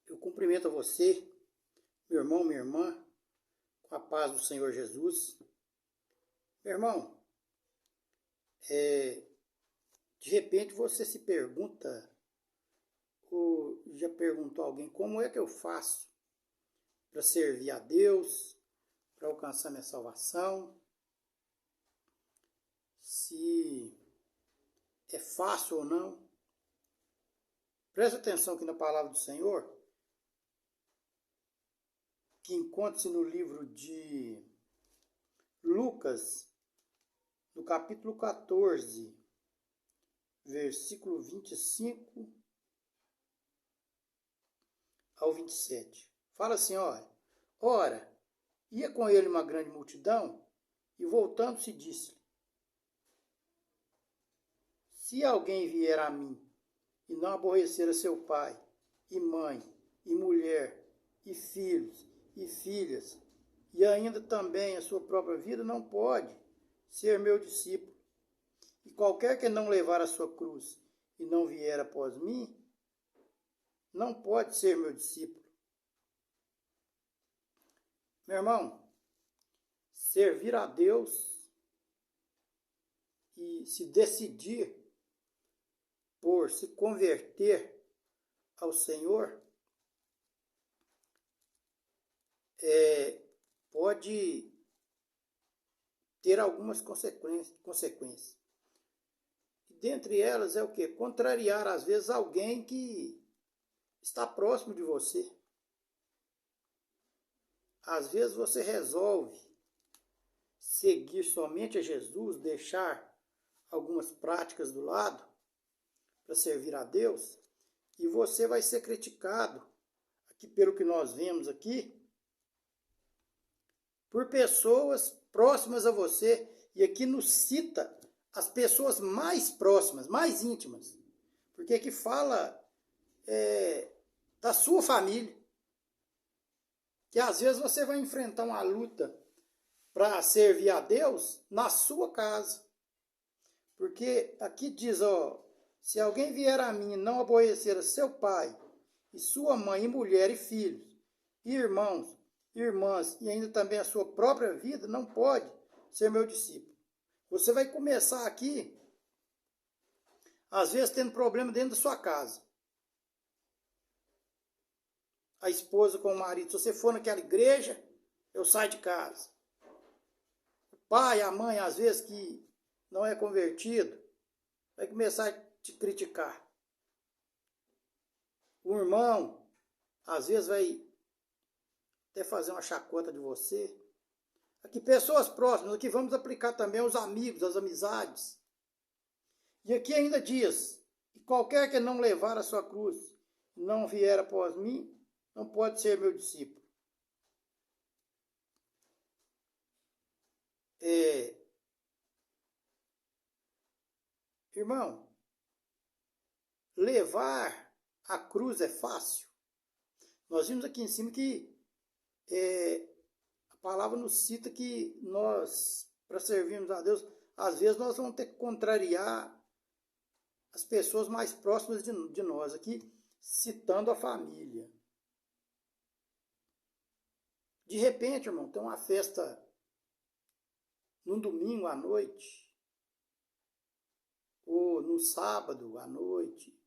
Eu cumprimento a você, meu irmão, minha irmã, com a paz do Senhor Jesus. Meu irmão, de repente você se pergunta, ou já perguntou a alguém, como é que eu faço para servir a Deus, para alcançar minha salvação? Se é fácil ou não? Preste atenção aqui na palavra do Senhor, que encontra-se no livro de Lucas, no capítulo 14, versículo 25 ao 27. Fala assim, ora, ia com ele uma grande multidão, e voltando-se disse-lhe, se alguém vier a mim, e não aborrecer a seu pai, e mãe, e mulher, e filhos, e filhas, e ainda também a sua própria vida, não pode ser meu discípulo. E qualquer que não levar a sua cruz e não vier após mim, não pode ser meu discípulo. Meu irmão, servir a Deus e se decidir por se converter ao Senhor, pode ter algumas consequências. E dentre elas é o quê? Contrariar, às vezes, alguém que está próximo de você. Às vezes você resolve seguir somente a Jesus, deixar algumas práticas do lado para servir a Deus, e você vai ser criticado, aqui pelo que nós vemos aqui, por pessoas próximas a você, e aqui nos cita as pessoas mais próximas, mais íntimas, porque aqui fala da sua família, que às vezes você vai enfrentar uma luta para servir a Deus na sua casa, porque aqui diz, se alguém vier a mim e não aborrecer a seu pai, e sua mãe, e mulher, e filhos, e irmãos, irmãs, e ainda também a sua própria vida, não pode ser meu discípulo. Você vai começar aqui, às vezes tendo problema dentro da sua casa. A esposa com o marido, se você for naquela igreja, eu saio de casa. O pai, a mãe, às vezes que não é convertido, vai começar a te criticar. O irmão, às vezes vai até fazer uma chacota de você. Aqui, pessoas próximas, aqui vamos aplicar também os amigos, as amizades. E aqui ainda diz, e qualquer que não levar a sua cruz, não vier após mim, não pode ser meu discípulo. Irmão, levar a cruz é fácil. Nós vimos aqui em cima que a palavra nos cita que nós, para servirmos a Deus, às vezes nós vamos ter que contrariar as pessoas mais próximas de nós, aqui citando a família. De repente, irmão, tem uma festa num domingo à noite, ou no sábado à noite,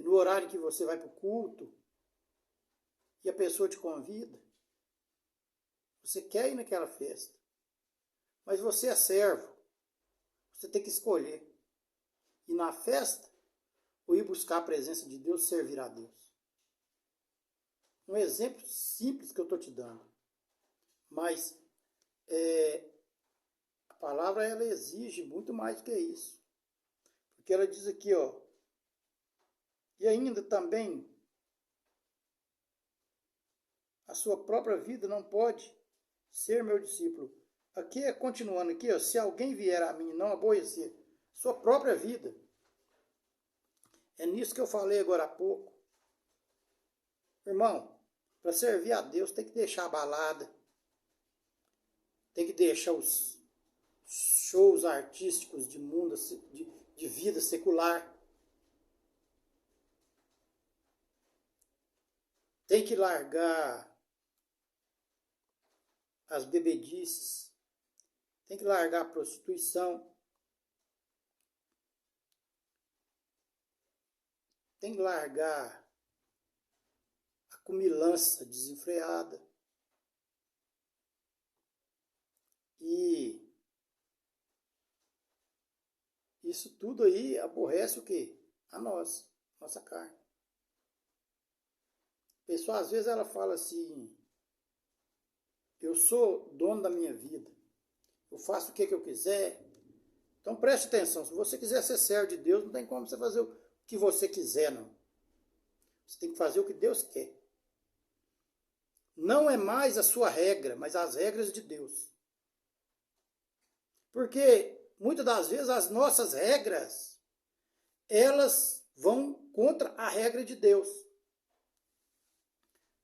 no horário que você vai para o culto, e a pessoa te convida. Você quer ir naquela festa, mas você é servo. Você tem que escolher. Ir na festa ou ir buscar a presença de Deus, servir a Deus. Um exemplo simples que eu estou te dando. Mas a palavra ela exige muito mais do que isso. Porque ela diz aqui, e ainda também a sua própria vida não pode ser meu discípulo. Aqui continuando aqui, se alguém vier a mim e não aborrecer sua própria vida, é nisso que eu falei agora há pouco. Irmão, para servir a Deus tem que deixar a balada, tem que deixar os shows artísticos de mundo, de vida secular. tem que largar as bebedices, tem que largar a prostituição, tem que largar a comilança desenfreada. E isso tudo aí aborrece o quê? A nós, nossa carne. A pessoa, às vezes, ela fala assim, eu sou dono da minha vida, eu faço o que eu quiser. Então preste atenção, se você quiser ser servo de Deus, não tem como você fazer o que você quiser, não. Você tem que fazer o que Deus quer. Não é mais a sua regra, mas as regras de Deus. Porque muitas das vezes as nossas regras, elas vão contra a regra de Deus.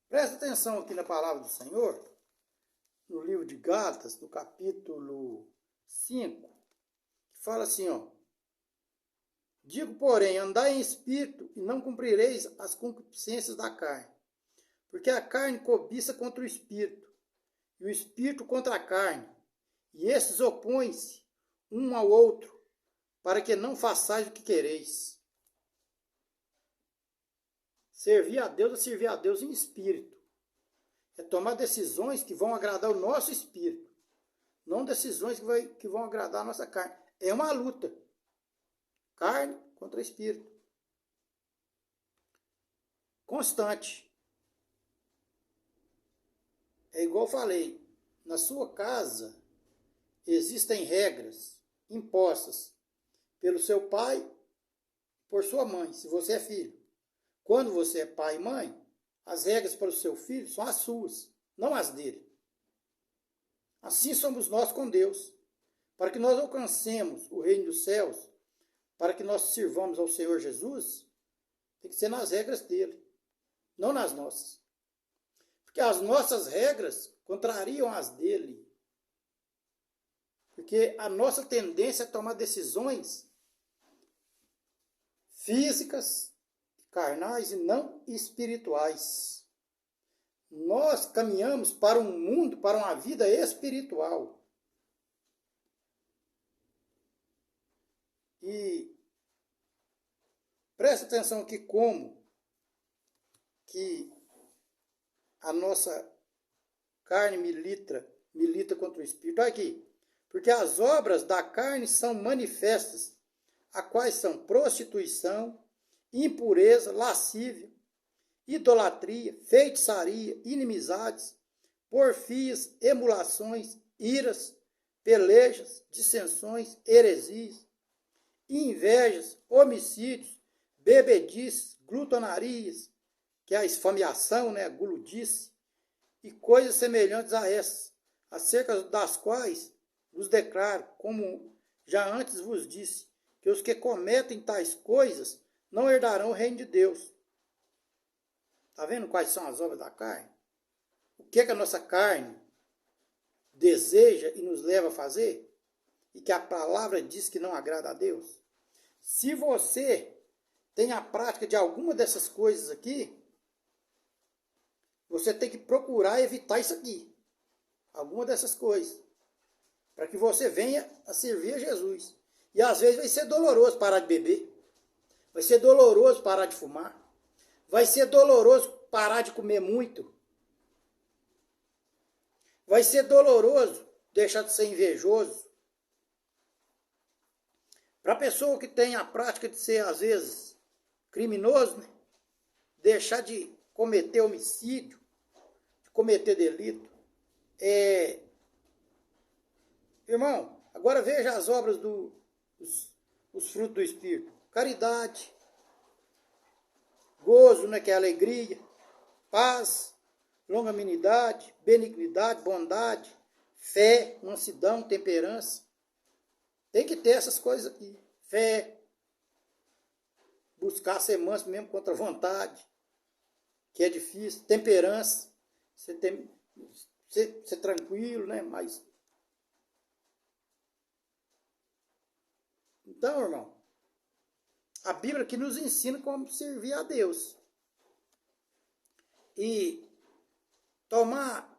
Presta atenção aqui na palavra do Senhor, no livro de Gálatas, no capítulo 5, que fala assim, ó: digo, porém, andai em espírito e não cumprireis as concupiscências da carne, porque a carne cobiça contra o espírito, e o espírito contra a carne, e esses opõem-se um ao outro, para que não façais o que quereis. Servir a Deus é servir a Deus em espírito. É tomar decisões que vão agradar o nosso espírito, não decisões que vão agradar a nossa carne. É uma luta. Carne contra espírito. Constante. É igual eu falei, na sua casa existem regras impostas pelo seu pai, por sua mãe, se você é filho. Quando você é pai e mãe, as regras para o seu filho são as suas, não as dele. Assim somos nós com Deus. Para que nós alcancemos o reino dos céus, para que nós sirvamos ao Senhor Jesus, tem que ser nas regras dele, não nas nossas. Porque as nossas regras contrariam as dele. Porque a nossa tendência é tomar decisões físicas, carnais e não espirituais. Nós caminhamos para um mundo, para uma vida espiritual. E presta atenção aqui como que a nossa carne milita contra o espírito. Olha aqui. Porque as obras da carne são manifestas, a quais são prostituição, impureza, lascívia, idolatria, feitiçaria, inimizades, porfias, emulações, iras, pelejas, dissensões, heresias, invejas, homicídios, bebedices, glutonarias, que é a esfomeação, né, a guludice, e coisas semelhantes a essas, acerca das quais vos declaro, como já antes vos disse, que os que cometem tais coisas não herdarão o reino de Deus. Está vendo quais são as obras da carne? O que é que a nossa carne deseja e nos leva a fazer? E que a palavra diz que não agrada a Deus? Se você tem a prática de alguma dessas coisas aqui, você tem que procurar evitar isso aqui. Alguma dessas coisas. Para que você venha a servir a Jesus. E às vezes vai ser doloroso parar de beber. Vai ser doloroso parar de fumar. Vai ser doloroso parar de comer muito. Vai ser doloroso deixar de ser invejoso. Para a pessoa que tem a prática de ser, às vezes, criminoso, né? Deixar de cometer homicídio, de cometer delito. Irmão, agora veja as obras os frutos do Espírito. Caridade, gozo, né, que é alegria, paz, longanimidade, benignidade, bondade, fé, mansidão, temperança. Tem que ter essas coisas aqui. Fé, buscar ser manso mesmo contra a vontade, que é difícil. Temperança, ser tranquilo, né? Mas então, irmão, a Bíblia que nos ensina como servir a Deus. E tomar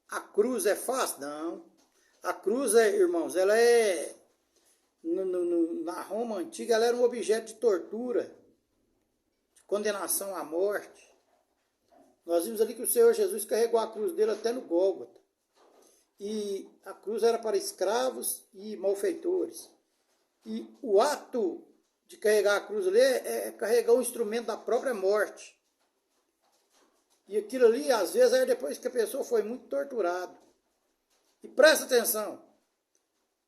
a cruz é fácil? Não. A cruz, irmãos, ela é, na Roma antiga, ela era um objeto de tortura, de condenação à morte. Nós vimos ali que o Senhor Jesus carregou a cruz dele até no Gólgota. E a cruz era para escravos e malfeitores. E o ato de carregar a cruz ali é carregar um instrumento da própria morte. E aquilo ali, às vezes, é depois que a pessoa foi muito torturada. E presta atenção,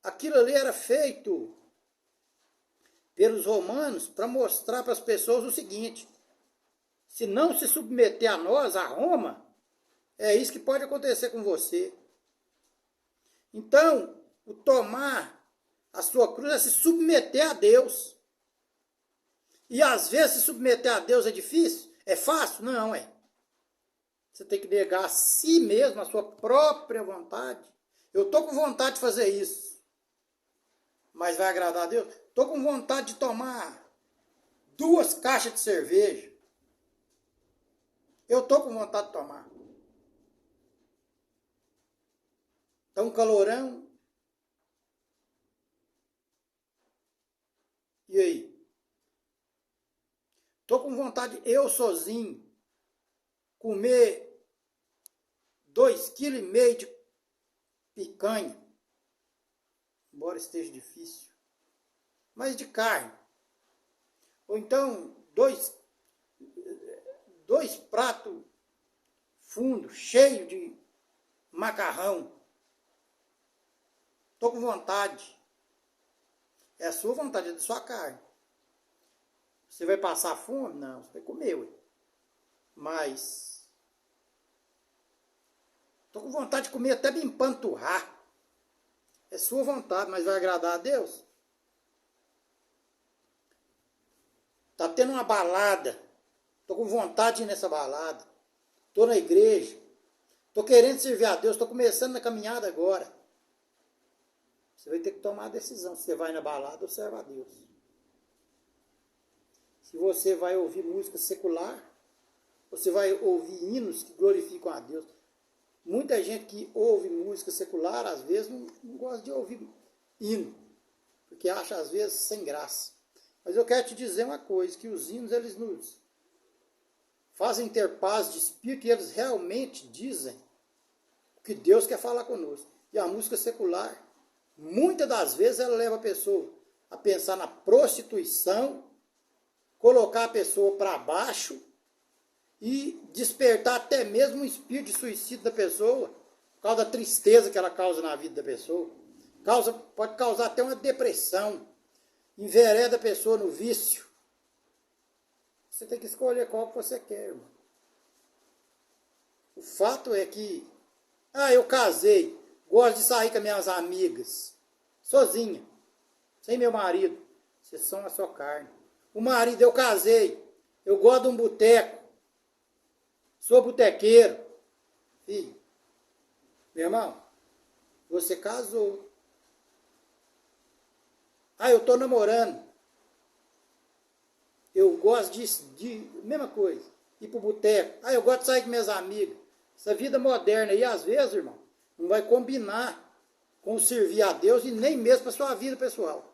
aquilo ali era feito pelos romanos para mostrar para as pessoas o seguinte: se não se submeter a nós, a Roma, é isso que pode acontecer com você. Então, o tomar a sua cruz é se submeter a Deus. E às vezes se submeter a Deus é difícil? É fácil? Não é. Você tem que negar a si mesmo, a sua própria vontade. Eu estou com vontade de fazer isso, mas vai agradar a Deus? Estou com vontade de tomar 2 caixas de cerveja. Eu estou com vontade de tomar. Está um calorão. E aí? Estou com vontade, eu sozinho, comer 2,5 kg de picanha, embora esteja difícil, mas de carne. Ou então, dois pratos fundos, cheios de macarrão. Estou com vontade. É a sua vontade, é da sua carne. Você vai passar fome? Não, você vai comer, ué. Mas estou com vontade de comer até me empanturrar. É sua vontade, mas vai agradar a Deus? Está tendo uma balada. Estou com vontade de ir nessa balada. Estou na igreja. Estou querendo servir a Deus. Estou começando na caminhada agora. Você vai ter que tomar a decisão se você vai na balada ou serve a Deus. Se você vai ouvir música secular, você vai ouvir hinos que glorificam a Deus. Muita gente que ouve música secular, às vezes, não gosta de ouvir hino, porque acha, às vezes, sem graça. Mas eu quero te dizer uma coisa, que os hinos, eles nos fazem ter paz de espírito e eles realmente dizem o que Deus quer falar conosco. E a música secular, muitas das vezes, ela leva a pessoa a pensar na prostituição, colocar a pessoa para baixo e despertar até mesmo um espírito de suicídio da pessoa, por causa da tristeza que ela causa na vida da pessoa. Pode causar até uma depressão, envereda a pessoa no vício. Você tem que escolher qual que você quer, irmão. O fato é que, eu casei, gosto de sair com minhas amigas, sozinha, sem meu marido. Vocês são a sua carne. O marido, eu casei, eu gosto de um boteco, sou botequeiro. Filho, meu irmão, você casou. Eu estou namorando. Eu gosto de mesma coisa, ir pro boteco. Eu gosto de sair com minhas amigas. Essa vida moderna aí, às vezes, irmão, não vai combinar com servir a Deus e nem mesmo para sua vida pessoal.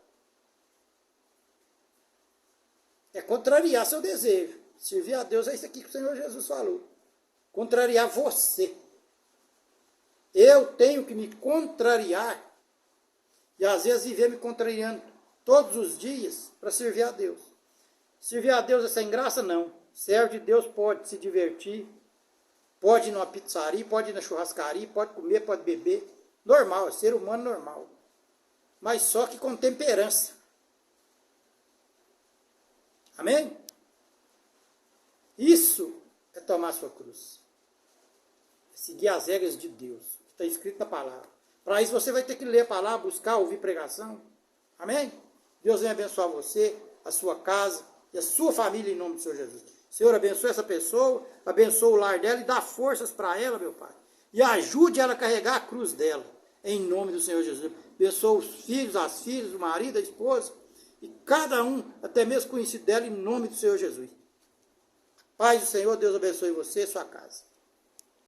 É contrariar seu desejo. Servir a Deus é isso aqui que o Senhor Jesus falou. Contrariar você. Eu tenho que me contrariar. E às vezes viver me contrariando todos os dias para servir a Deus. Servir a Deus é sem graça? Não. Serve de Deus, pode se divertir, pode ir numa pizzaria, pode ir na churrascaria, pode comer, pode beber. Normal, é ser humano normal. Mas só que com temperança. Amém? Isso é tomar sua cruz. É seguir as regras de Deus, que está escrito na palavra. Para isso você vai ter que ler a palavra, buscar, ouvir pregação. Amém? Deus venha abençoar você, a sua casa e a sua família em nome do Senhor Jesus. Senhor, abençoe essa pessoa, abençoe o lar dela e dá forças para ela, meu Pai. E ajude ela a carregar a cruz dela, em nome do Senhor Jesus. Abençoe os filhos, as filhas, o marido, a esposa, e cada um, até mesmo conhecido dela, em nome do Senhor Jesus. Paz do Senhor, Deus abençoe você e sua casa.